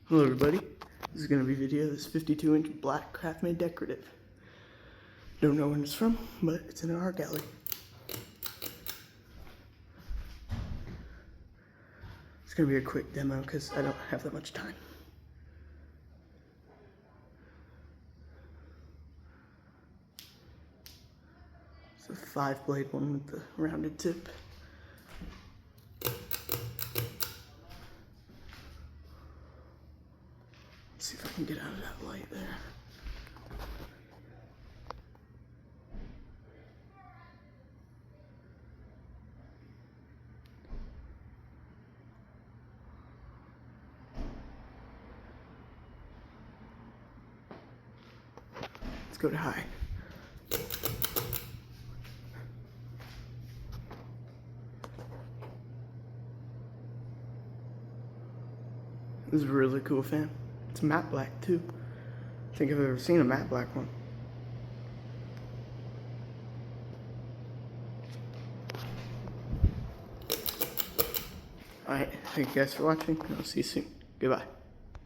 Hello everybody, this is going to be a video of this 52-inch black Craftmade Decorative. Don't know when it's from, but it's in an art gallery. It's going to be a quick demo because I don't have that much time. It's a 5-blade one with the rounded tip. Let's see if I can get out of that light there. Let's go to high. This is a really cool fan. It's matte black too. I think I've ever seen a matte black one. Alright, thank you guys for watching, and I'll see you soon. Goodbye.